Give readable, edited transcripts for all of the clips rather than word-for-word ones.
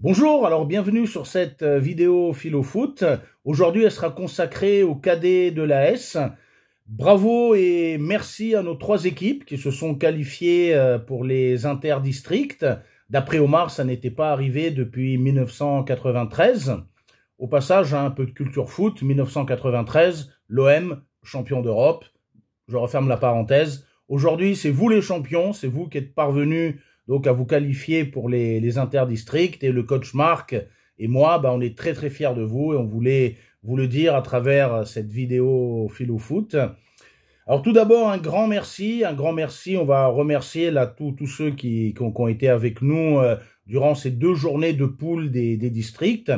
Bonjour, alors bienvenue sur cette vidéo Philo Foot. Aujourd'hui, elle sera consacrée aux cadets de l'AS. Bravo et merci à nos trois équipes qui se sont qualifiées pour les interdistricts. D'après Omar, ça n'était pas arrivé depuis 1993. Au passage, un peu de culture foot, 1993, l'OM, champion d'Europe. Je referme la parenthèse. Aujourd'hui, c'est vous les champions, c'est vous qui êtes parvenus donc à vous qualifier pour les interdistricts, et le coach Marc et moi, on est très fiers de vous et on voulait vous le dire à travers cette vidéo Philo Foot. Alors tout d'abord, un grand merci, on va remercier là tous ceux qui ont été avec nous durant ces 2 journées de poule des districts.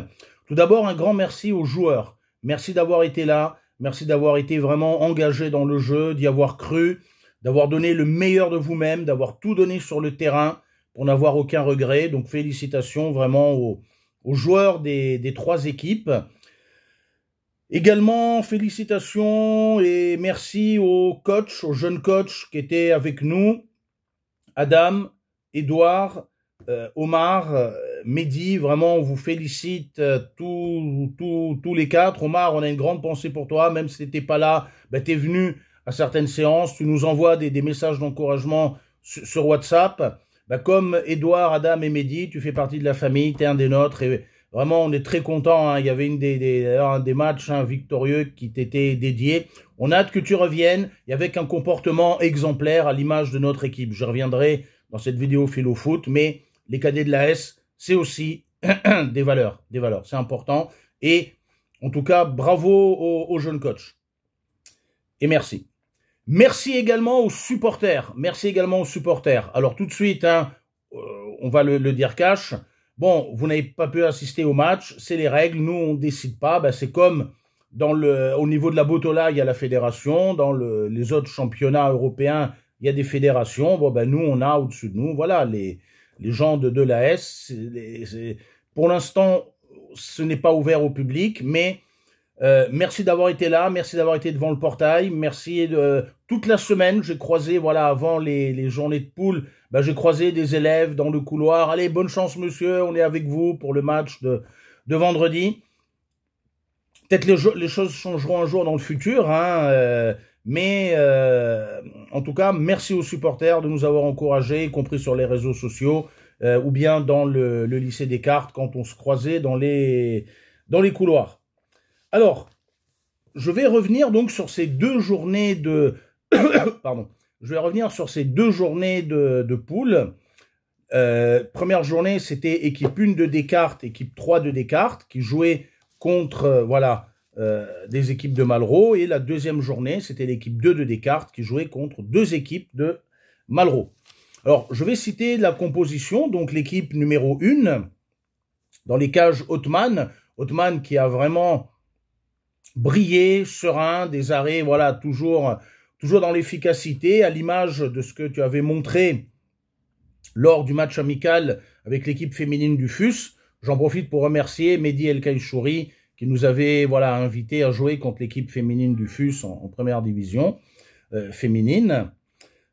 Tout d'abord, un grand merci aux joueurs. Merci d'avoir été là, merci d'avoir été vraiment engagés dans le jeu, d'y avoir cru, d'avoir donné le meilleur de vous-même, d'avoir tout donné sur le terrain pour n'avoir aucun regret. Donc félicitations vraiment aux joueurs des 3 équipes. Également félicitations et merci aux coachs, aux jeunes coachs qui étaient avec nous, Adam, Edouard, Omar, Mehdi. Vraiment on vous félicite tous les 4. Omar, on a une grande pensée pour toi, même si tu n'étais pas là, tu es venu à certaines séances, tu nous envoies des messages d'encouragement sur WhatsApp. Comme Edouard, Adam et Mehdi, tu fais partie de la famille, tu es un des nôtres, et vraiment on est très contents. Il y avait un des matchs victorieux qui t'était dédié. On a hâte que tu reviennes et avec un comportement exemplaire à l'image de notre équipe. Je reviendrai dans cette vidéo Philo Foot, mais les cadets de l'AS, c'est aussi des valeurs, c'est important. Et en tout cas, bravo aux jeunes coachs. Et merci. Merci également aux supporters. Alors tout de suite, on va le dire cash. Bon, vous n'avez pas pu assister au match, c'est les règles. Nous, on décide pas. C'est comme au niveau de la Botola, il y a la fédération. Dans les autres championnats européens, il y a des fédérations. Nous, on a au-dessus de nous, voilà, les gens de l'AS. Pour l'instant, ce n'est pas ouvert au public, mais merci d'avoir été là, merci d'avoir été devant le portail, merci toute la semaine, j'ai croisé, voilà, avant les journées de poule, j'ai croisé des élèves dans le couloir. Allez, bonne chance monsieur, on est avec vous pour le match de vendredi. Peut-être les choses changeront un jour dans le futur, mais en tout cas, merci aux supporters de nous avoir encouragés, y compris sur les réseaux sociaux, ou bien dans le lycée Descartes, quand on se croisait dans les couloirs. Alors, je vais revenir donc sur ces 2 journées de pardon. Je vais revenir sur ces 2 journées de poule. Première journée, c'était équipe 1 de Descartes, équipe 3 de Descartes, qui jouait contre des équipes de Malraux. Et la deuxième journée, c'était l'équipe 2 de Descartes, qui jouait contre 2 équipes de Malraux. Alors, je vais citer la composition. Donc, l'équipe numéro 1, dans les cages Othman qui a vraiment brillé, serein, des arrêts, voilà, toujours dans l'efficacité, à l'image de ce que tu avais montré lors du match amical avec l'équipe féminine du FUS. J'en profite pour remercier Mehdi El Kaïchouri qui nous avait, voilà, invité à jouer contre l'équipe féminine du FUS en première division féminine.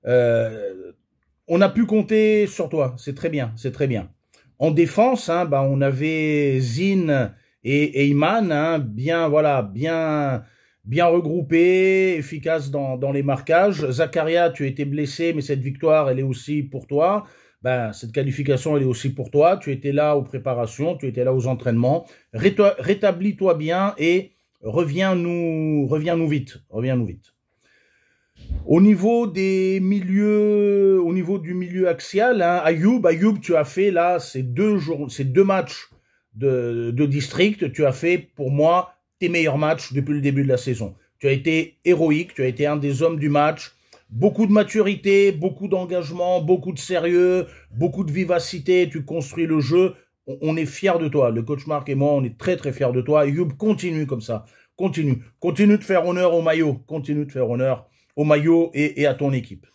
On a pu compter sur toi, c'est très bien, En défense, on avait Zine et Iman, bien regroupé, efficace dans les marquages. Zakaria, tu as été blessé, mais cette victoire, elle est aussi pour toi. Cette qualification, elle est aussi pour toi. Tu étais là aux préparations, tu étais là aux entraînements. Rétablis-toi bien et reviens-nous vite. Au niveau du milieu axial, Ayoub, tu as fait là ces 2 matchs de district, tu as fait pour moi tes meilleurs matchs depuis le début de la saison. Tu as été héroïque, tu as été un des hommes du match, beaucoup de maturité, beaucoup d'engagement, beaucoup de sérieux, beaucoup de vivacité, tu construis le jeu, on est fiers de toi, le coach Marc et moi, on est très fiers de toi. Youb, continue comme ça, continue de faire honneur au maillot, et à ton équipe.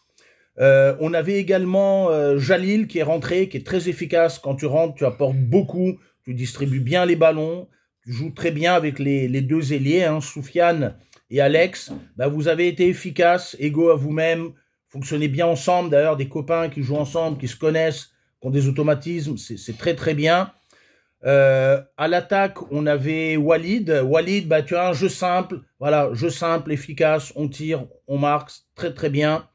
On avait également Jalil qui est rentré, qui est très efficace. Quand tu rentres, tu apportes beaucoup, tu distribues bien les ballons, tu joues très bien avec les 2 ailiers, Soufiane et Alex. Vous avez été efficaces, égaux à vous-même, fonctionnez bien ensemble. D'ailleurs, des copains qui jouent ensemble, qui se connaissent, qui ont des automatismes, c'est très bien. À l'attaque, on avait Walid. Walid, bah, tu as un jeu simple. Voilà, jeu simple, efficace. On tire, on marque, très très bien.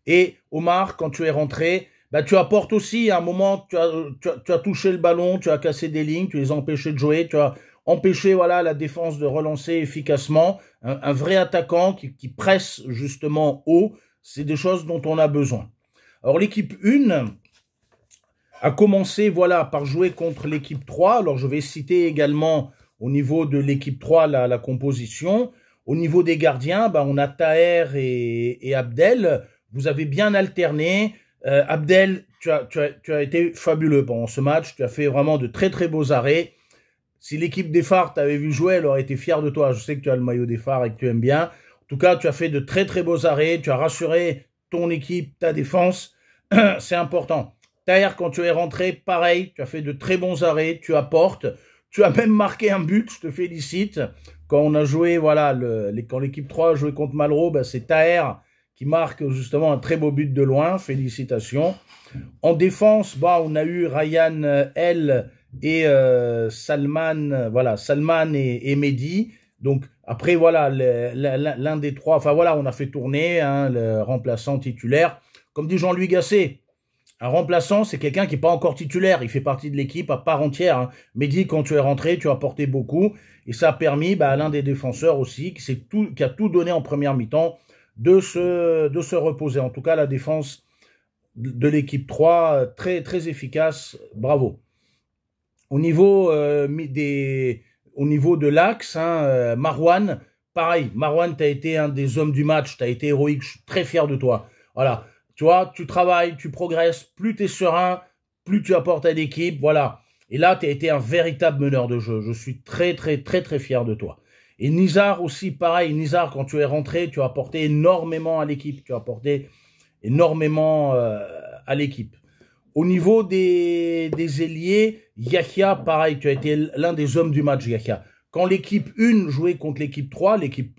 Et Omar, quand tu es rentré, bah, tu apportes aussi, à un moment, tu as touché le ballon, tu as cassé des lignes, tu les as empêchés de jouer, tu as empêché voilà, la défense de relancer efficacement. Un vrai attaquant qui presse justement haut, c'est des choses dont on a besoin. Alors l'équipe 1 a commencé voilà, par jouer contre l'équipe 3. Alors je vais citer également au niveau de l'équipe 3 la composition. Au niveau des gardiens, bah, on a Taher et Abdel. Vous avez bien alterné. Abdel, tu as été fabuleux pendant ce match. Tu as fait vraiment de très très beaux arrêts. Si l'équipe des Phares t'avait vu jouer, elle aurait été fière de toi. Je sais que tu as le maillot des Phares et que tu aimes bien. En tout cas, tu as fait de très très beaux arrêts. Tu as rassuré ton équipe, ta défense. C'est important. Taher, quand tu es rentré, pareil, tu as fait de très bons arrêts, tu apportes. Tu as même marqué un but, je te félicite. Quand on a joué, voilà, quand l'équipe 3 a joué contre Malraux, ben c'est Taher qui marque justement un très beau but de loin. Félicitations. En défense, bah, on a eu Ryan L et Salman, voilà, Salman et Mehdi. Donc après, voilà, l'un des trois, enfin voilà, on a fait tourner hein, le remplaçant titulaire. Comme dit Jean-Louis Gasset, un remplaçant, c'est quelqu'un qui n'est pas encore titulaire. Il fait partie de l'équipe à part entière. Hein. Mehdi, quand tu es rentré, tu as apporté beaucoup. Et ça a permis bah, à l'un des défenseurs aussi, qui a tout donné en première mi-temps, de se reposer. En tout cas, la défense de l'équipe 3, très, très efficace. Bravo. Au niveau, au niveau de l'axe, hein, Marouane, pareil. Marouane, tu as été un des hommes du match. Tu as été héroïque. Je suis très fier de toi. Voilà. Tu vois, tu travailles, tu progresses, plus tu es serein, plus tu apportes à l'équipe, voilà. Et là, tu as été un véritable meneur de jeu. Je suis très, très, très, très fier de toi. Et Nizar aussi, pareil. Nizar, quand tu es rentré, tu as apporté énormément à l'équipe. Tu as apporté énormément à l'équipe. Au niveau des ailiers, Yahya, pareil, tu as été l'un des hommes du match, Yahya. Quand l'équipe 1 jouait contre l'équipe 3, l'équipe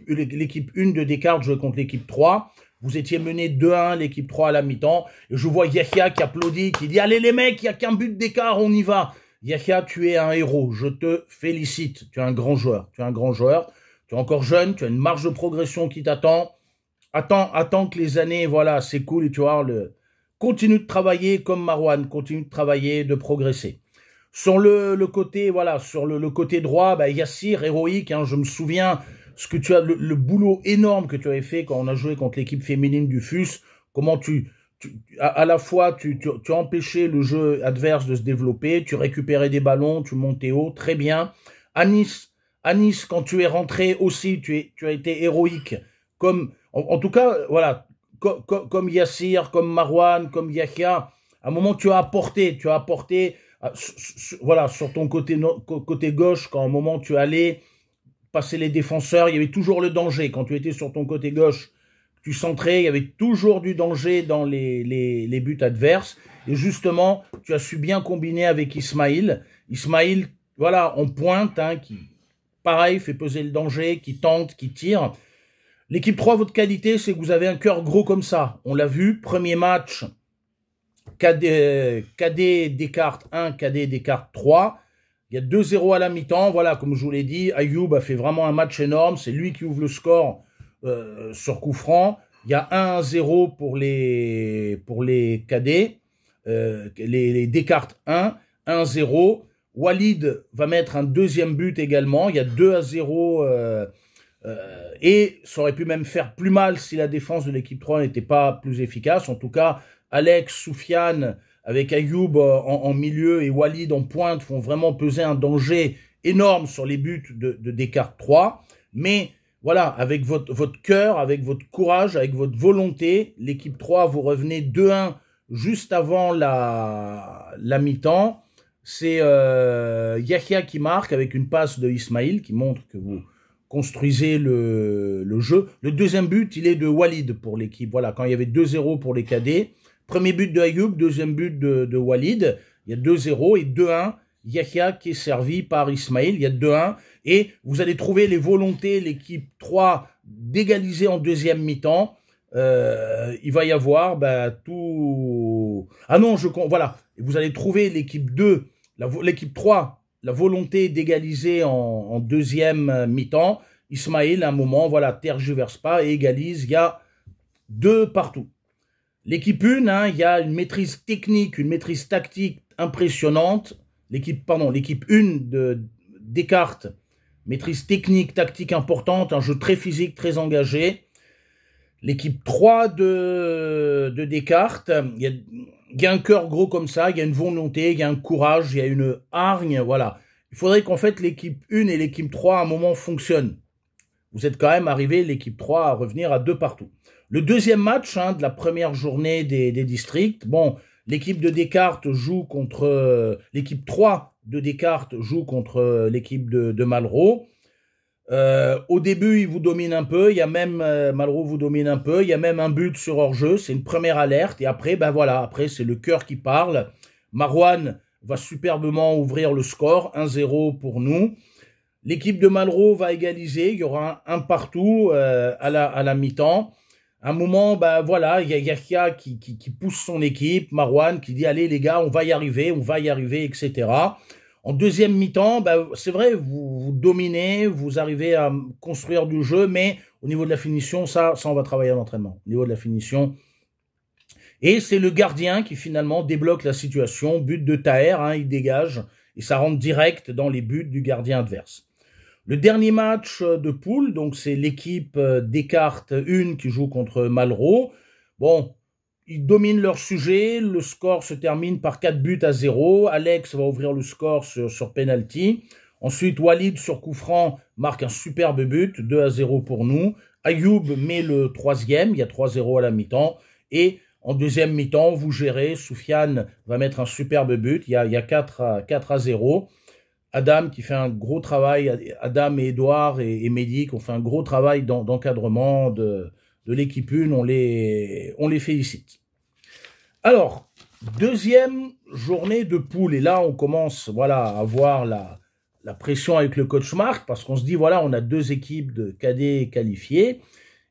1 de Descartes jouait contre l'équipe 3, vous étiez mené 2-1, l'équipe 3 à la mi-temps. Et je vois Yahya qui applaudit, qui dit « Allez les mecs, il n'y a qu'un but d'écart, on y va !» Yahya, tu es un héros, je te félicite. Tu es un grand joueur, tu es un grand joueur. Tu es encore jeune, tu as une marge de progression qui t'attend. Attends que les années, voilà, s'écoulent et tu vois, continue de travailler comme Marouane, continue de travailler, de progresser. Sur le côté, voilà, sur le côté droit, bah, Yassir, héroïque, hein, je me souviens ce que tu as, le boulot énorme que tu avais fait quand on a joué contre l'équipe féminine du FUS, comment à la fois, tu empêchais le jeu adverse de se développer, tu récupérais des ballons, tu montais haut, très bien. À Nice, quand tu es rentré aussi, tu as été héroïque, comme, en tout cas, voilà, comme Yassir, comme Marouane, comme Yahya, à un moment, tu as apporté, voilà, sur ton côté gauche, quand à un moment tu allais passer les défenseurs, il y avait toujours le danger. Quand tu étais sur ton côté gauche, tu centrais, il y avait toujours du danger dans les buts adverses. Et justement, tu as su bien combiner avec Ismaïl. Ismaïl, voilà, en pointe, hein, qui, pareil, fait peser le danger, qui tente, qui tire. L'équipe 3, votre qualité, c'est que vous avez un cœur gros comme ça. On l'a vu, premier match, KD Descartes 1, KD Descartes 3. Il y a 2-0 à la mi-temps. Voilà, comme je vous l'ai dit, Ayoub a fait vraiment un match énorme. C'est lui qui ouvre le score sur coup franc. Il y a 1-0 pour les KD. Les Descartes 1, 1-0. Walid va mettre un deuxième but également. Il y a 2-0. Et ça aurait pu même faire plus mal si la défense de l'équipe 3 n'était pas plus efficace. En tout cas, Alex, Soufiane, avec Ayoub en milieu et Walid en pointe, font vraiment peser un danger énorme sur les buts de Descartes 3. Mais voilà, avec votre cœur, avec votre courage, avec votre volonté, l'équipe 3, vous revenez 2-1 juste avant la mi-temps. C'est Yahya qui marque avec une passe de Ismaïl qui montre que vous construisez le jeu. Le deuxième but, il est de Walid pour l'équipe. Voilà, quand il y avait 2-0 pour les cadets. Premier but de Ayoub, deuxième but de Walid. Il y a 2-0 et 2-1. Yahya qui est servi par Ismaïl. Il y a 2-1. Et vous allez trouver les volontés, l'équipe 3, d'égaliser en deuxième mi-temps. Il va y avoir tout... Ah non, voilà. Vous allez trouver l'équipe 2, l'équipe 3, la volonté d'égaliser en deuxième mi-temps. Ismaël, à un moment, voilà, tergiverse pas et égalise. Il y a 2 partout. L'équipe 1, hein, il y a une maîtrise technique, une maîtrise tactique impressionnante. L'équipe 1 de Descartes, maîtrise technique, tactique importante, un jeu très physique, très engagé. L'équipe 3 de Descartes, il y a un cœur gros comme ça, il y a une volonté, il y a un courage, il y a une hargne, voilà. Il faudrait qu'en fait l'équipe 1 et l'équipe 3 à un moment fonctionnent. Vous êtes quand même arrivé, l'équipe 3, à revenir à 2 partout. Le deuxième match, hein, de la première journée des districts, bon, l'équipe de Descartes joue contre l'équipe 3 de Descartes joue contre l'équipe de Malraux. Au début, il vous domine un peu, il y a même Malraux vous domine un peu, il y a même un but sur hors-jeu, c'est une première alerte, et après, ben voilà, après c'est le cœur qui parle. Marouane va superbement ouvrir le score, 1-0 pour nous. L'équipe de Malraux va égaliser, il y aura un partout à la mi-temps. À un moment, ben voilà, il y a Yahya qui pousse son équipe, Marouane qui dit allez les gars, on va y arriver, etc. En deuxième mi-temps, ben, c'est vrai, vous dominez, vous arrivez à construire du jeu, mais au niveau de la finition, ça on va travailler à l'entraînement. Au niveau de la finition. Et c'est le gardien qui finalement débloque la situation. But de Taher, hein, il dégage et ça rentre direct dans les buts du gardien adverse. Le dernier match de poule, donc c'est l'équipe Descartes 1 qui joue contre Malraux. Bon, ils dominent leur sujet, le score se termine par 4-0. Alex va ouvrir le score sur penalty. Ensuite, Walid sur coup franc marque un superbe but, 2-0 pour nous. Ayoub met le troisième, il y a 3-0 à la mi-temps. Et en deuxième mi-temps, vous gérez, Soufiane va mettre un superbe but, il y a 4-0. Adam qui fait un gros travail, Adam et Edouard et Mehdi qui ont fait un gros travail d'encadrement de l'équipe 1, on les félicite. Alors, deuxième journée de poule, et là on commence voilà, à avoir la pression avec le coach Marc, parce qu'on se dit, voilà, on a 2 équipes de cadets qualifiées,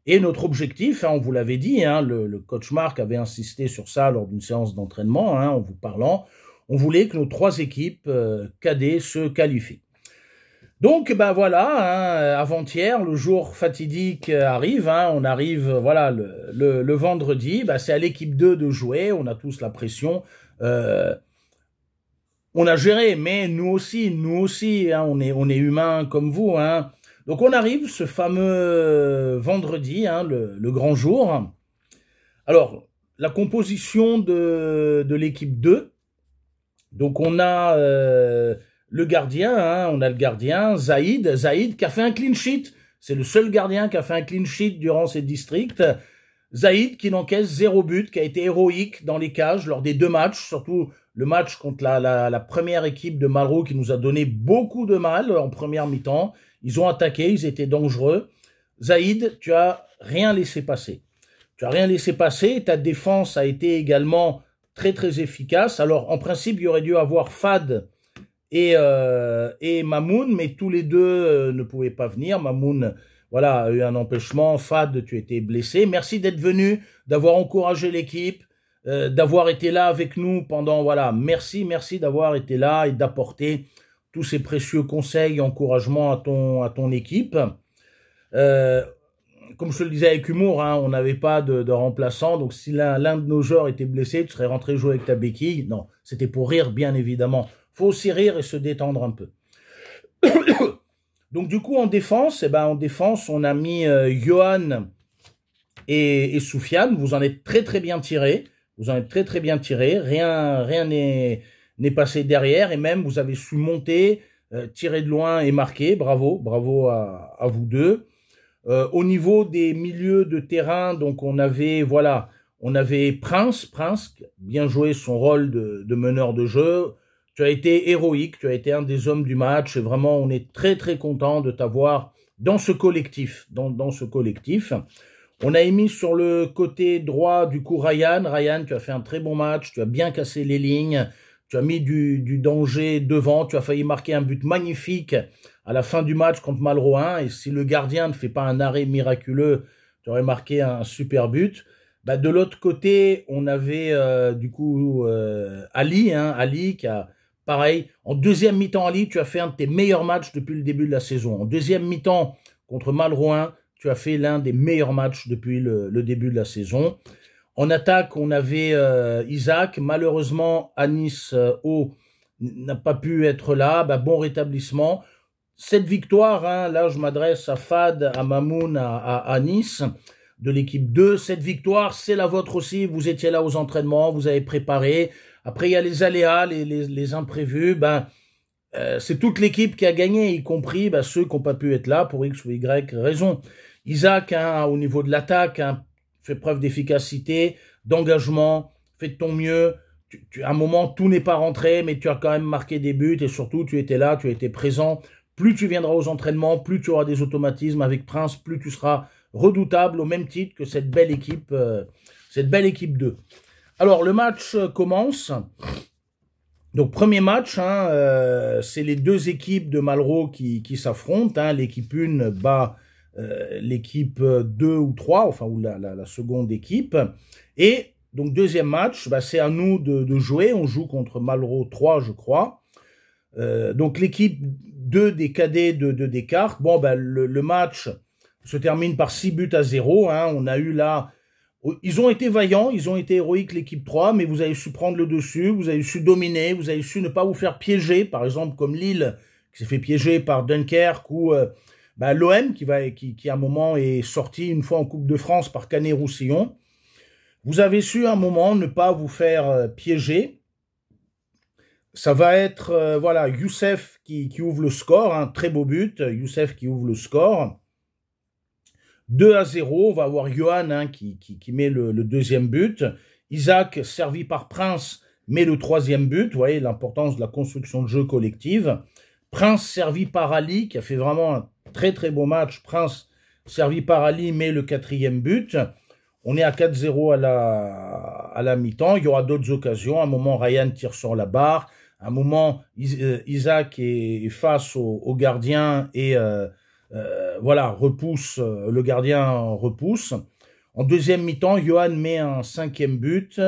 et notre objectif, hein, on vous l'avait dit, hein, le coach Marc avait insisté sur ça lors d'une séance d'entraînement, hein, en vous parlant, on voulait que nos 3 équipes cadets se qualifient. Donc, ben voilà, hein, avant-hier, le jour fatidique arrive, hein, on arrive, voilà, le vendredi, ben c'est à l'équipe 2 de jouer, on a tous la pression, on a géré, mais nous aussi, hein, on est humains comme vous, hein. Donc on arrive ce fameux vendredi, hein, le grand jour. Alors, la composition de l'équipe 2, donc on a le gardien, hein, on a le gardien, Zaïd qui a fait un clean sheet. C'est le seul gardien qui a fait un clean sheet durant ces districts. Zaïd qui n'encaisse 0 but, qui a été héroïque dans les cages lors des 2 matchs, surtout le match contre la première équipe de Malraux qui nous a donné beaucoup de mal en première mi-temps. Ils ont attaqué, ils étaient dangereux. Zaïd, tu as rien laissé passer. Tu as rien laissé passer, ta défense a été également très très efficace. Alors en principe, il y aurait dû avoir Fad et Mamoun, mais tous les deux ne pouvaient pas venir. Mamoun, voilà, a eu un empêchement. Fad, tu étais blessé. Merci d'être venu, d'avoir encouragé l'équipe, d'avoir été là avec nous pendant, voilà, merci d'avoir été là et d'apporter tous ces précieux conseils et encouragements à ton équipe. Comme je te le disais avec humour, hein, on n'avait pas de remplaçant, donc si l'un de nos joueurs était blessé, tu serais rentré jouer avec ta béquille. Non, c'était pour rire, bien évidemment. Faut aussi rire et se détendre un peu. Donc du coup, en défense, on a mis Johan et Soufiane. Vous en êtes très bien tirés. Rien n'est passé derrière, et même vous avez su monter, tirer de loin et marquer. Bravo à vous deux. Au niveau des milieux de terrain, donc on avait Prince, bien joué son rôle de meneur de jeu. Tu as été héroïque, tu as été un des hommes du match, et vraiment on est très content de t'avoir dans ce collectif, dans ce collectif. On a émis sur le côté droit du coup Ryan, tu as fait un très bon match, tu as bien cassé les lignes, tu as mis du danger devant, tu as failli marquer un but magnifique à la fin du match contre Malraux 1, et si le gardien ne fait pas un arrêt miraculeux, tu aurais marqué un super but. Bah, de l'autre côté, on avait du coup Ali qui a pareil. En deuxième mi-temps, Ali, tu as fait un de tes meilleurs matchs depuis le début de la saison. En deuxième mi-temps, contre Malroin, tu as fait l'un des meilleurs matchs depuis le début de la saison. En attaque, on avait Isaac. Malheureusement, Anis O n'a pas pu être là. Bah, bon rétablissement. Cette victoire, hein, là je m'adresse à Fad, à Mamoun, à Anis de l'équipe 2. Cette victoire, c'est la vôtre aussi. Vous étiez là aux entraînements, vous avez préparé. Après, il y a les aléas, les imprévus. Ben, c'est toute l'équipe qui a gagné, y compris ceux qui n'ont pas pu être là pour X ou Y raison. Isaac, hein, au niveau de l'attaque, hein, fait preuve d'efficacité, d'engagement, fait de ton mieux. À un moment, tout n'est pas rentré, mais tu as quand même marqué des buts et surtout, tu étais là, tu étais présent. Plus tu viendras aux entraînements, plus tu auras des automatismes avec Prince, plus tu seras redoutable au même titre que cette belle équipe 2. Alors, le match commence. Donc, premier match, hein, c'est les deux équipes de Malraux qui s'affrontent. Hein. L'équipe 1 bat l'équipe 2 ou 3, enfin, ou la seconde équipe. Et donc, deuxième match, c'est à nous de jouer. On joue contre Malraux 3, je crois. Donc, l'équipe 2 des cadets de Descartes. Bon, le match se termine par 6-0. Hein. On a eu là... Ils ont été vaillants, ils ont été héroïques, l'équipe 3, mais vous avez su prendre le dessus, vous avez su dominer, vous avez su ne pas vous faire piéger, par exemple comme Lille, qui s'est fait piéger par Dunkerque, ou l'OM, qui à un moment est sorti une fois en Coupe de France par Canet-Roussillon. Vous avez su à un moment ne pas vous faire piéger. Ça va être, voilà, Youssef qui ouvre le score, un très beau but, Youssef qui ouvre le score. 2-0, on va avoir Johan hein, qui met le deuxième but. Isaac, servi par Prince, met le troisième but. Vous voyez l'importance de la construction de jeu collective. Prince, servi par Ali, qui a fait vraiment un très très beau match. Prince, servi par Ali, met le quatrième but. On est à 4-0 à la mi-temps. Il y aura d'autres occasions. À un moment, Ryan tire sur la barre. À un moment, Isaac est face au gardien et... voilà, repousse, le gardien repousse. En deuxième mi-temps, Johan met un cinquième but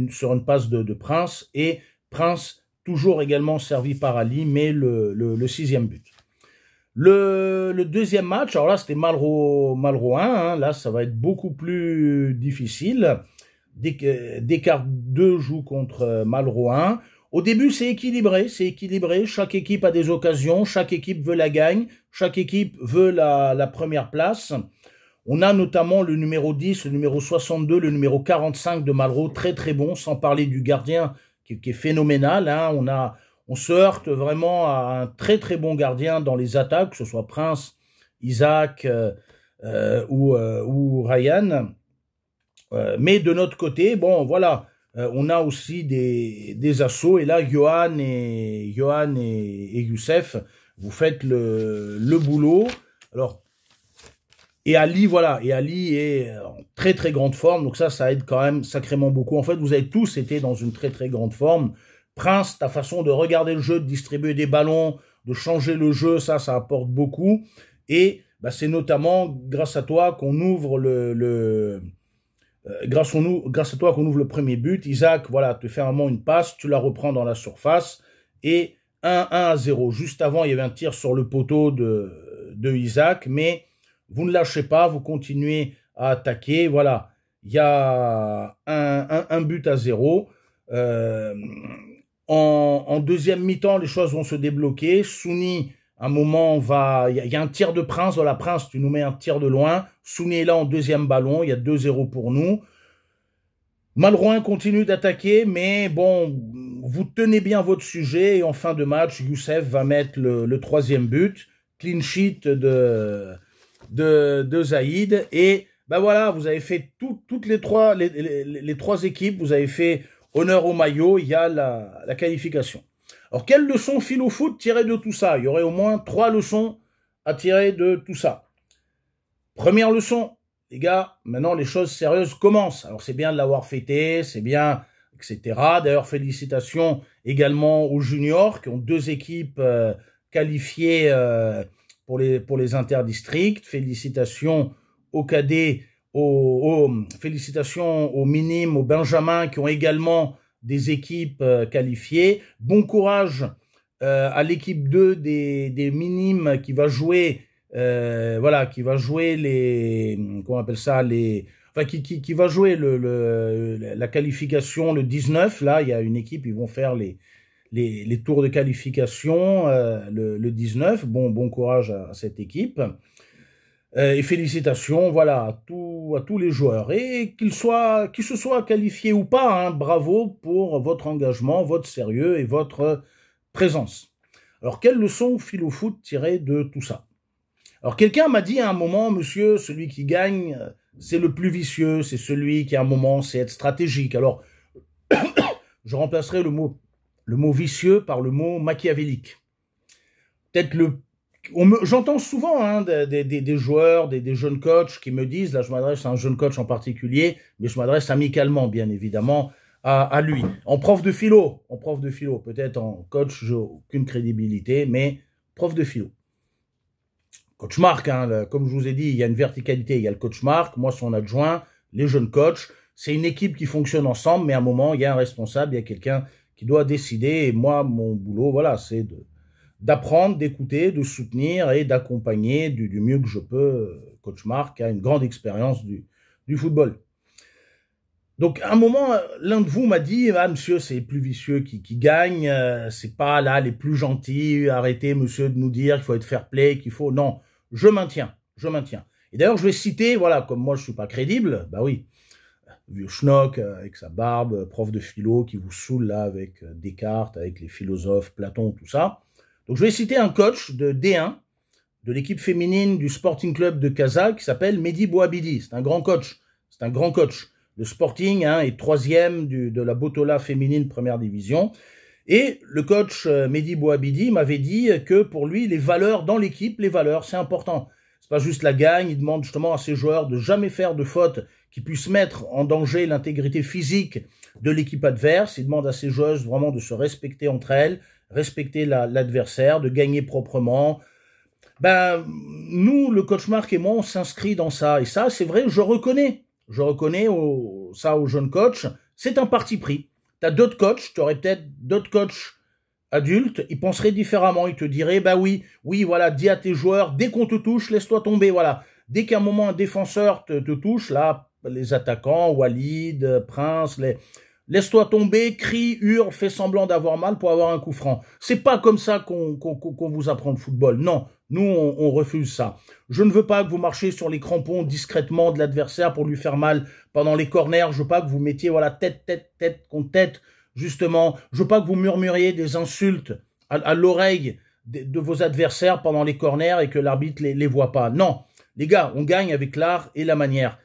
sur une passe de Prince. Et Prince, toujours également servi par Ali, met le sixième but. Le deuxième match, alors là, c'était Malraux 1. Hein, là, ça va être beaucoup plus difficile. Descartes 2 joue contre Malraux 1. Au début, c'est équilibré. Chaque équipe a des occasions, chaque équipe veut la gagne, chaque équipe veut la première place. On a notamment le numéro 10, le numéro 62, le numéro 45 de Malraux, très très bon, sans parler du gardien qui est phénoménal. Hein. On se heurte vraiment à un très très bon gardien dans les attaques, que ce soit Prince, Isaac ou Ryan. Mais de notre côté, bon voilà, on a aussi des assauts, et là, Johan et Youssef, vous faites le boulot. Alors, et Ali, voilà, et Ali est en très très grande forme, donc ça aide quand même sacrément beaucoup. En fait, vous avez tous été dans une très très grande forme. Prince, ta façon de regarder le jeu, de distribuer des ballons, de changer le jeu, ça apporte beaucoup. Et c'est notamment grâce à toi qu'on ouvre grâce à toi qu'on ouvre le premier but. Isaac, voilà, te fait un moment une passe, tu la reprends dans la surface, et 1-0. Juste avant, il y avait un tir sur le poteau de Isaac, mais vous ne lâchez pas, vous continuez à attaquer. Voilà, il y a un but à 0. En deuxième mi-temps, les choses vont se débloquer. Souni, à un moment, il y a un tir de Prince. Voilà, Prince, tu nous mets un tir de loin. Souni est là en deuxième ballon. Il y a 2-0 pour nous. Malroin continue d'attaquer, mais bon, vous tenez bien votre sujet. Et en fin de match, Youssef va mettre le troisième but. Clean sheet de Zaïd. Et voilà, vous avez fait toutes les trois équipes. Vous avez fait honneur au maillot. Il y a la qualification. Alors, quelles leçons fil au foot tirées de tout ça? Il y aurait au moins 3 leçons à tirer de tout ça. Première leçon, les gars, maintenant les choses sérieuses commencent. Alors, c'est bien de l'avoir fêté, c'est bien, etc. D'ailleurs, félicitations également aux juniors qui ont 2 équipes qualifiées pour les interdistricts. Félicitations aux cadets, félicitations aux minimes, aux benjamins qui ont également des équipes qualifiées. Bon courage à l'équipe 2 des minimes qui va jouer, voilà, qui va jouer les, comment on appelle ça, enfin qui va jouer la qualification le 19. Là, il y a une équipe, ils vont faire les tours de qualification le 19. Bon courage à cette équipe. Et félicitations, voilà, à tous les joueurs. Et qu'ils se soient qualifiés ou pas, hein, bravo pour votre engagement, votre sérieux et votre présence. Alors, quelle leçon philo-foot tirer de tout ça? Alors, quelqu'un m'a dit à un moment, monsieur, celui qui gagne, c'est le plus vicieux, c'est celui qui à un moment sait être stratégique. Alors, je remplacerai le mot vicieux par le mot machiavélique. Peut-être j'entends souvent hein, des joueurs, des jeunes coachs qui me disent, là je m'adresse à un jeune coach en particulier, mais je m'adresse amicalement bien évidemment à lui. En prof de philo, peut-être en coach, j'ai aucune crédibilité, mais prof de philo. Coach Marc, hein, comme je vous ai dit, il y a une verticalité, il y a le coach Marc, moi son adjoint, les jeunes coachs, c'est une équipe qui fonctionne ensemble, mais à un moment, il y a un responsable, il y a quelqu'un qui doit décider, et moi, mon boulot, voilà, c'est d'apprendre, d'écouter, de soutenir et d'accompagner du mieux que je peux. Coach Marc a une grande expérience du football. Donc, à un moment, l'un de vous m'a dit, ah, monsieur, c'est les plus vicieux qui gagnent, c'est pas là les plus gentils, arrêtez, monsieur, de nous dire qu'il faut être fair play, qu'il faut... Non, je maintiens. Et d'ailleurs, je vais citer, voilà, comme moi, je suis pas crédible, bah oui, vieux schnock avec sa barbe, prof de philo qui vous saoule là avec Descartes, avec les philosophes, Platon, tout ça. Donc, je vais citer un coach de D1, de l'équipe féminine du Sporting Club de Casa, qui s'appelle Mehdi Bouabidi. C'est un grand coach. Le Sporting est 3e de la Botola féminine première division. Et le coach Mehdi Bouabidi m'avait dit que pour lui, les valeurs dans l'équipe, les valeurs, c'est important. C'est pas juste la gagne. Il demande justement à ses joueurs de jamais faire de fautes qui puissent mettre en danger l'intégrité physique de l'équipe adverse. Il demande à ses joueuses vraiment de se respecter entre elles, respecter l'adversaire, de gagner proprement. Ben, nous, le coach Marc et moi, on s'inscrit dans ça. Et ça, c'est vrai, je reconnais ça aux jeunes coachs. C'est un parti pris. T'as d'autres coachs, tu aurais peut-être d'autres coachs adultes, ils penseraient différemment. Ils te diraient, bah oui, voilà, dis à tes joueurs, dès qu'on te touche, laisse-toi tomber, voilà. Dès qu'à un moment, un défenseur te touche, là, les attaquants, Walid, Prince, laisse-toi tomber, crie, hurle, fais semblant d'avoir mal pour avoir un coup franc. C'est pas comme ça qu'on vous apprend le football. Non, nous, on refuse ça. Je ne veux pas que vous marchiez sur les crampons discrètement de l'adversaire pour lui faire mal pendant les corners. Je veux pas que vous mettiez, voilà, tête contre tête, justement. Je veux pas que vous murmuriez des insultes à l'oreille de vos adversaires pendant les corners et que l'arbitre les voit pas. Non, les gars, on gagne avec l'art et la manière.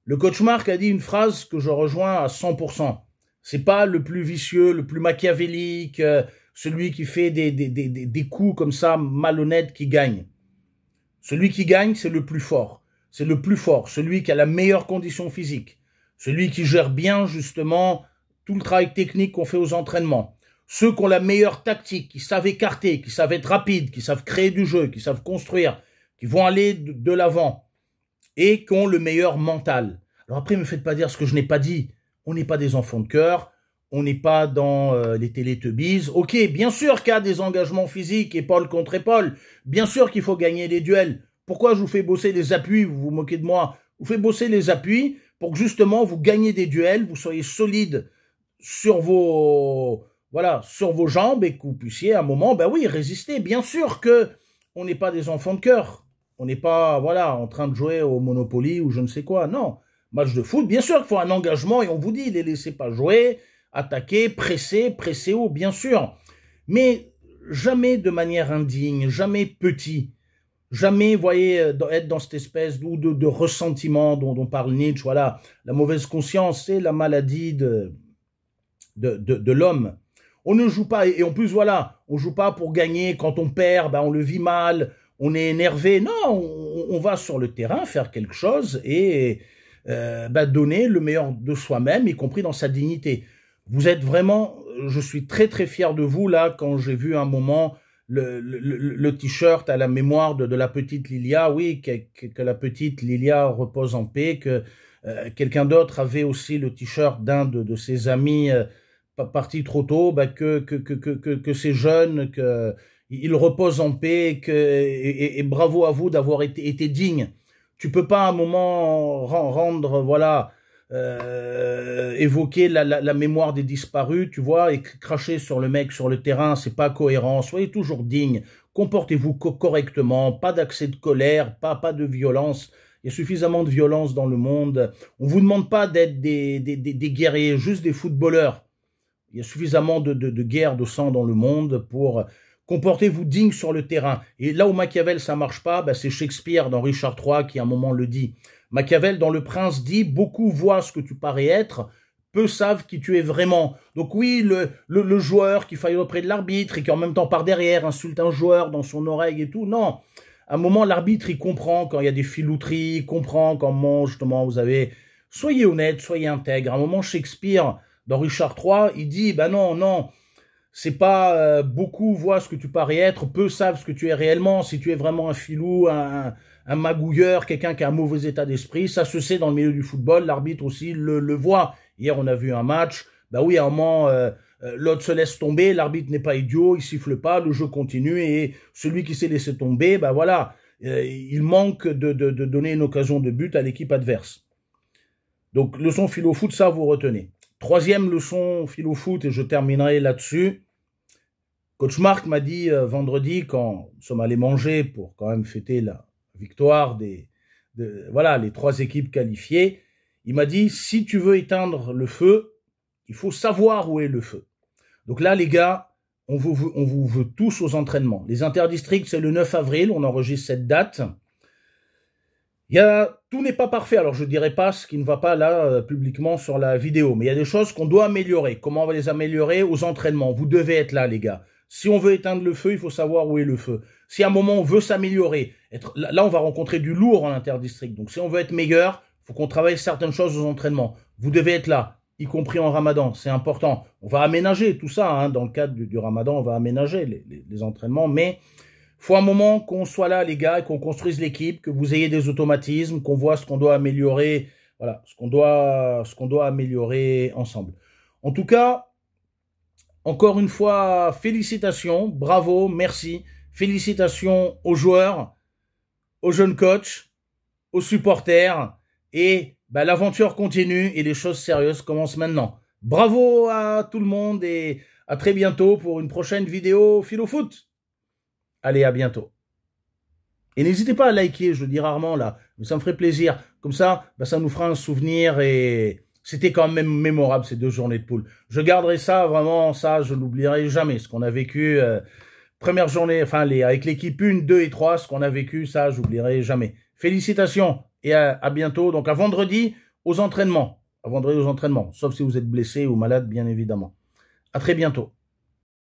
Le coach Marc a dit une phrase que je rejoins à 100%. C'est pas le plus vicieux, le plus machiavélique, celui qui fait des coups comme ça malhonnêtes qui gagne. Celui qui gagne, c'est le plus fort. C'est le plus fort, celui qui a la meilleure condition physique. Celui qui gère bien, justement, tout le travail technique qu'on fait aux entraînements. Ceux qui ont la meilleure tactique, qui savent écarter, qui savent être rapides, qui savent créer du jeu, qui savent construire, qui vont aller de l'avant et qui ont le meilleur mental. Alors après, ne me faites pas dire ce que je n'ai pas dit. On n'est pas des enfants de cœur, on n'est pas dans les Télétubbies. Ok, bien sûr qu'il y a des engagements physiques, épaule contre épaule. Bien sûr qu'il faut gagner les duels. Pourquoi je vous fais bosser les appuis? Vous vous moquez de moi. Je vous fais bosser les appuis pour que justement vous gagnez des duels, vous soyez solide sur vos jambes et que vous puissiez à un moment, ben oui, résister. Bien sûr que on n'est pas des enfants de cœur. On n'est pas, voilà, en train de jouer au Monopoly ou je ne sais quoi. Non. Match de foot, bien sûr qu'il faut un engagement et on vous dit, les laissez pas jouer, attaquer, presser haut, bien sûr. Mais jamais de manière indigne, jamais petit. Jamais, vous voyez, être dans cette espèce de ressentiment dont parle Nietzsche, voilà. La mauvaise conscience, c'est la maladie de l'homme. On ne joue pas, et en plus, voilà, on joue pas pour gagner. Quand on perd, ben, on le vit mal, on est énervé. Non, on va sur le terrain faire quelque chose et donner le meilleur de soi-même, y compris dans sa dignité. Vous êtes vraiment, je suis très très fier de vous là, quand j'ai vu un moment le t-shirt à la mémoire de la petite Lilia, oui, que la petite Lilia repose en paix, que quelqu'un d'autre avait aussi le t-shirt d'un de ses amis parti trop tôt, bah, que ces jeunes, ils reposent en paix, et bravo à vous d'avoir été digne. Tu peux pas à un moment rendre, voilà, évoquer la mémoire des disparus, tu vois, et cracher sur le mec sur le terrain, c'est pas cohérent. Soyez toujours digne, comportez-vous correctement, pas d'accès de colère, pas de violence. Il y a suffisamment de violence dans le monde. On vous demande pas d'être des guerriers, juste des footballeurs. Il y a suffisamment de guerre, de sang dans le monde pour comportez-vous digne sur le terrain. Et là où Machiavel, ça marche pas, bah, c'est Shakespeare dans Richard III qui à un moment le dit. Machiavel dans Le Prince dit « Beaucoup voient ce que tu parais être, peu savent qui tu es vraiment ». Donc oui, le joueur qui faille auprès de l'arbitre et qui en même temps par derrière insulte un joueur dans son oreille et tout, non. À un moment, l'arbitre, il comprend quand il y a des filouteries, il comprend quand justement vous avez... Soyez honnête, soyez intègre. À un moment, Shakespeare, dans Richard III, il dit « Ben non, c'est pas beaucoup voient ce que tu parais être, peu savent ce que tu es réellement. Si tu es vraiment un filou, un magouilleur, quelqu'un qui a un mauvais état d'esprit, ça se sait dans le milieu du football, l'arbitre aussi le voit. Hier, on a vu un match, bah oui, à un moment, l'autre se laisse tomber, l'arbitre n'est pas idiot, il siffle pas, le jeu continue, et celui qui s'est laissé tomber, bah voilà, il manque de donner une occasion de but à l'équipe adverse. Donc, leçon philo-foot, ça, vous retenez. Troisième leçon philo-foot, et je terminerai là-dessus. Coach Marc m'a dit vendredi, quand nous sommes allés manger pour quand même fêter la victoire voilà, les 3 équipes qualifiées, il m'a dit, si tu veux éteindre le feu, il faut savoir où est le feu. Donc là, les gars, on vous veut tous aux entraînements. Les interdistricts, c'est le 9 avril, on enregistre cette date. Tout n'est pas parfait, alors je dirais pas ce qui ne va pas là publiquement sur la vidéo, mais il y a des choses qu'on doit améliorer. Comment on va les améliorer? Aux entraînements. Vous devez être là, les gars. Si on veut éteindre le feu, il faut savoir où est le feu. Si à un moment on veut s'améliorer, là on va rencontrer du lourd en interdistrict. Donc si on veut être meilleur, il faut qu'on travaille certaines choses aux entraînements. Vous devez être là, y compris en Ramadan, c'est important. On va aménager tout ça, hein, dans le cadre du Ramadan, on va aménager les entraînements, mais faut un moment qu'on soit là, les gars, et qu'on construise l'équipe, que vous ayez des automatismes, qu'on voit ce qu'on doit améliorer, voilà, ce qu'on doit améliorer ensemble. En tout cas, encore une fois, félicitations, bravo, merci. Félicitations aux joueurs, aux jeunes coachs, aux supporters. Et bah, l'aventure continue et les choses sérieuses commencent maintenant. Bravo à tout le monde et à très bientôt pour une prochaine vidéo philo-foot. Allez, à bientôt. Et n'hésitez pas à liker, je le dis rarement là, mais ça me ferait plaisir. Comme ça, bah, ça nous fera un souvenir et... C'était quand même mémorable ces 2 journées de poule. Je garderai ça, vraiment, ça, je l'oublierai jamais. Ce qu'on a vécu, première journée, enfin, avec l'équipe 1, 2 et 3, ce qu'on a vécu, ça, j'oublierai jamais. Félicitations et à bientôt. Donc, à vendredi, aux entraînements. À vendredi aux entraînements. Sauf si vous êtes blessé ou malade, bien évidemment. À très bientôt.